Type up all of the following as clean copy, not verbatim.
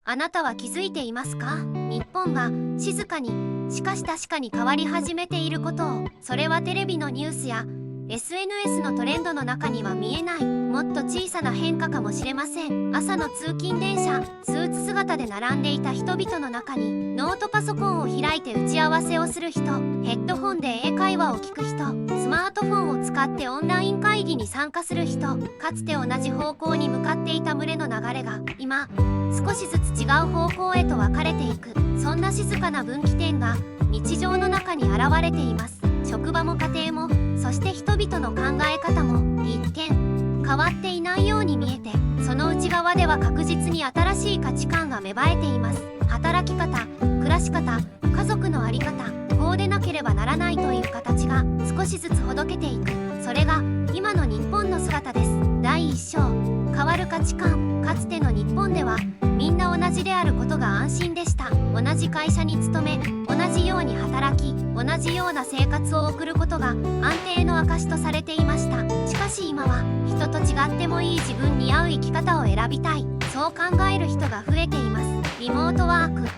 あなたは気づいていますか？日本が静かにしかし確かに変わり始めていることを。それはテレビのニュースや SNS のトレンドの中には見えないもっと小さな変化かもしれません。朝の通勤電車、スーツ姿で並んでいた人々の中にノートパソコンを開いて打ち合わせをする人、ヘッドホンで英会話を聞く人、スマートフォンを使ってオンライン会議に参加する人、かつて同じ方向に向かっていた群れの流れが今少しずつ違う方向へと分かれていく。そんな静かな分岐点が日常の中に現れています。職場も家庭も、そして人々の考え方も一見変わっていないように見えて、その内側では確実に新しい価値観が芽生えています。働き方、暮らし方、家族の在り方、こうでなければならないという形が少しずつほどけていく。それが今の日本の姿です。第一章、変わる価値観。かつての日本ではみんな同じであることが安心でした。同じ会社に勤め、同じように働き、同じような生活を送ることが安定の証とされていました。しかし今は人と違ってもいい自分に合う生き方を選びたい、そう考える人が増えています。リモートワーク、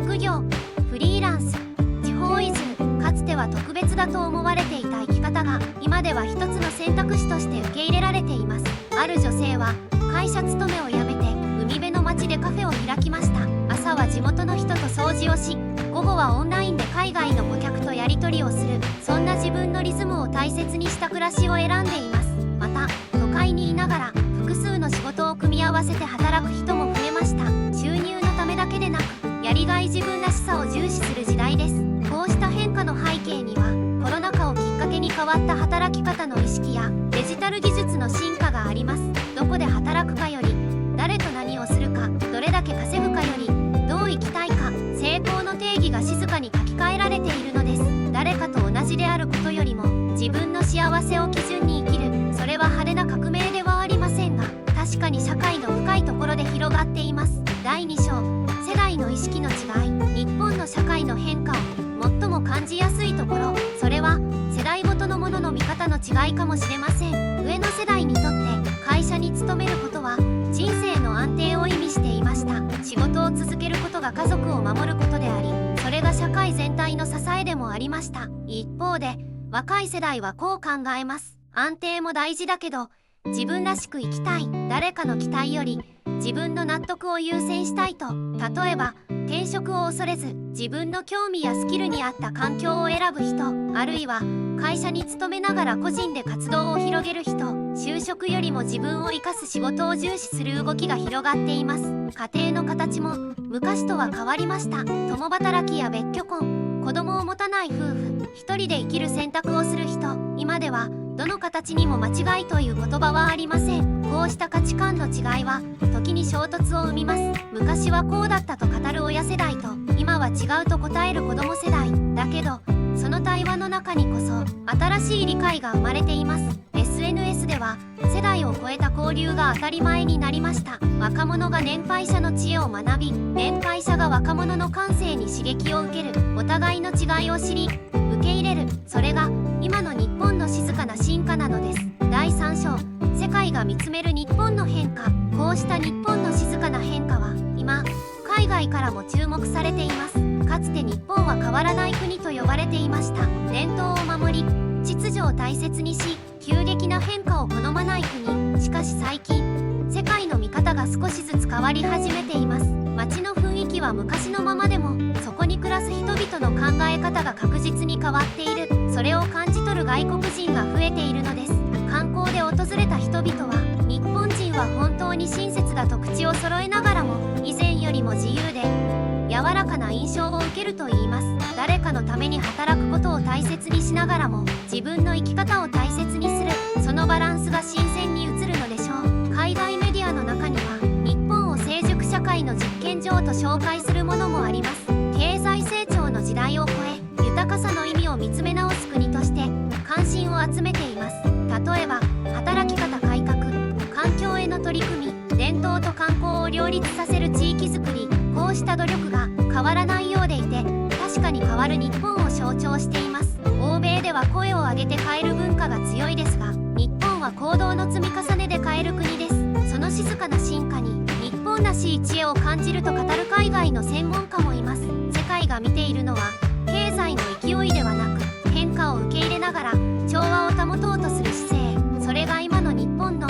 副業、フリーランス、地方移住、かつては特別だと思われていた生き方が今では一つの選択肢として受け入れられています。ある女性は会社勤めを辞めて海辺の町でカフェを開きました。朝は地元の人と掃除をし、午後はオンラインで海外の顧客とやり取りをする。そんな自分のリズムを大切にした暮らしを選んでいます。また都会にいながら複数の仕事を組み合わせて働く人も増えました。収入のためだけでなく、やりがい自分らしさを重視する時代です。こうした変化の背景にはコロナ禍をきっかけに変わった働き方の意識やデジタル技術の進化があります。どこで働くかより、誰と何をするか、どれだけ稼ぐかより、どう生きたいか、成功の定義が静かに書き換えられているのです。誰かと同じであることよりも自分の幸せを基準に生きる。それは派手な革命ではありませんが、確かに社会の深いところで広がっています。第2章、世代の意識の違い。日本の社会の変化を最も感じやすいところ、それは世代ごとのものの見方の違いかもしれません。上の世代にとって会社に勤めることは人生の安定を意味していました。仕事を続けることが家族を守ることであり、それが社会全体の支えでもありました。一方で若い世代はこう考えます。安定も大事だけど自分らしく生きたい。誰かの期待より自分の納得を優先したいと。例えば転職を恐れず自分の興味やスキルに合った環境を選ぶ人、あるいは会社に勤めながら個人で活動を広げる人、就職よりも自分を生かす仕事を重視する動きが広がっています。家庭の形も昔とは変わりました。共働きや別居婚、子供を持たない夫婦、一人で生きる選択をする人、今ではどの形にも間違いという言葉はありません。こうした価値観の違いは時に衝突を生みます。昔はこうだったと語る親世代と、今は違うと答える子供世代だけど、その対話の中にこそ新しい理解が生まれています。 SNS では世代を超えた交流が当たり前になりました。若者が年配者の知恵を学び、年配者が若者の感性に刺激を受ける。お互いの違いを知り受け入れる。それが今の日本の静かな進化なのです。第3章、世界が見つめる日本の変化。こうした日本の静かな変化は今海外からも注目されています。かつて日本は変わらない国と呼ばれていました。伝統を守り秩序を大切にし、急激な変化を好まない国。しかし最近世界の見方が少しずつ変わり始めています。街の雰囲気は昔のままでも、そこに暮らす人々の考え方が確実に変わっている。それを感じ取る外国人が増えているのです。観光で訪れた人々は、日本人は本当に親切だと口を揃えながらも、以前よりも自由で柔らかな印象を受けると言います。誰かのために働くことを大切にしながらも自分の生き方を大切にする。そのバランスが新鮮に映るのでしょう。海外メディアの中には日本を成熟社会の実験場と紹介するものもあります。経済成長の時代を超え、豊かさの意味を見つめ直す国として関心を集めています。例えば働き方改革、環境への取り組み、伝統と観光を両立させる地域づくり、こうした努力が変わらないようでいて、確かに変わる日本を象徴しています。欧米では声を上げて変える文化が強いですが、日本は行動の積み重ねで変える国です。その静かな進化に日本らしい知恵を感じると語る界の専門家もいます。世界が見ているのは経済の勢いではなく、変化を受け入れながら調和を保とうとする姿勢、それが今の日本の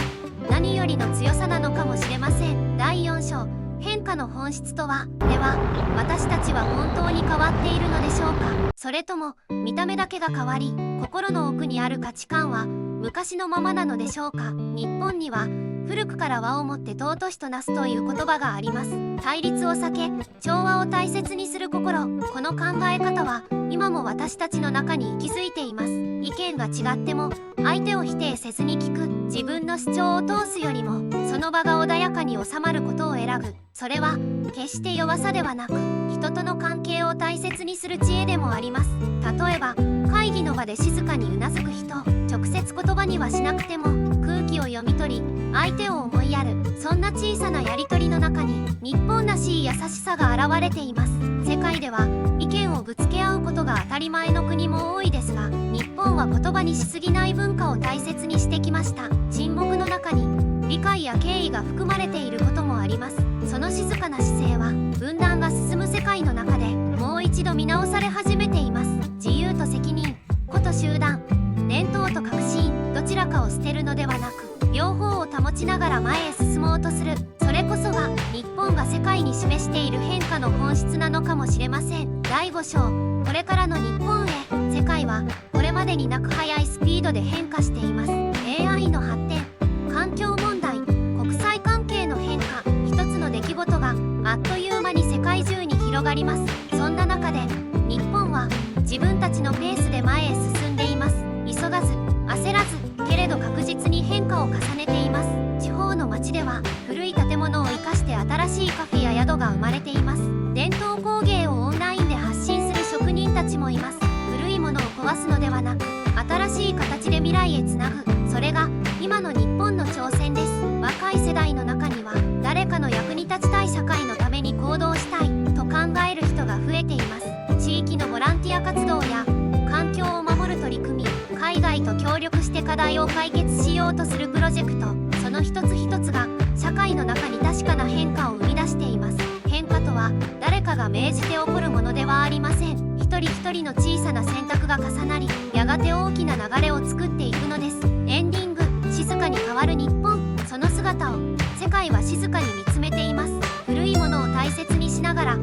何よりの強さなのかもしれません。第4章、変化の本質とは。では、私たちは本当に変わっているのでしょうか。それとも見た目だけが変わり、心の奥にある価値観は昔のままなのでしょうか。日本には古くから和をもって尊しとなすという言葉があります。対立を避け調和を大切にする心、この考え方は今も私たちの中に息づいています。意見が違っても相手を否定せずに聞く、自分の主張を通すよりもその場が穏やかに収まることを選ぶ、それは決して弱さではなく、人との関係を大切にする知恵でもあります。例えば会議の場で静かにうなずく人、直接言葉にはしなくても空気を読み取り相手を思いやる、そんな小さなやり取りの中に日本らしい優しさが現れています。世界では意見をぶつけ合うことが当たり前の国も多いですが、日本は言葉にしすぎない文化を大切にしてきました。沈黙の中に理解や敬意が含まれていることもあります。その静かな姿勢は分断が進む世界の中でもう一度見直され始めています。自由と責任、個と集団、伝統と革新、どちらかを捨てるのではなく両方を保ちながら前へ進もうとする、それこそが日本が世界に示している変化の本質なのかもしれません。第5章、これからの日本へ。世界はこれまでになく速いスピードで変化しています。 AI の発展、環境問題、国際関係の変化、一つの出来事があっという間に世界中に広がります。そんな中で日本は自分たちのペースで前へ進んでいます。急がず焦らず、けれど確実に変化を重ねています。地方の町では古い建物を生かして新しいカフェや宿が生まれています。伝統工芸をオンラインで発信する職人たちもいます。古いものを壊すのではなく新しい形で未来へつなぐ、それが今の日本の挑戦です。若い世代の中には誰かの役に立ちたい、社会のために行動したいと考える人が増えています。地域のボランティア活動や環境を守る取り組み、海外と協力して課題を解決しようとするプロジェクト、その一つ一つが社会の中に確かな変化を生み出しています。変化とは誰かが命じて起こるものではありません。一人一人の小さな選択が重なり、やがて大きな流れを作っていくのです。エンディング、静かに変わる日本、その姿を世界は静かに見つめています。古いものを大切にしながら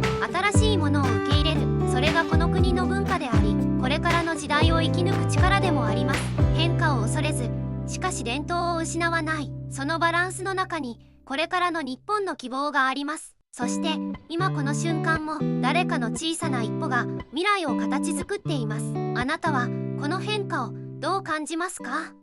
新しいものを受け入れる、それがこの国の文化であり、これからの時代を生き抜く力でもあります。変化を恐れず、しかし伝統を失わない、そのバランスの中にこれからの日本の希望があります。そして今この瞬間も誰かの小さな一歩が未来を形作っています。あなたはこの変化をどう感じますか？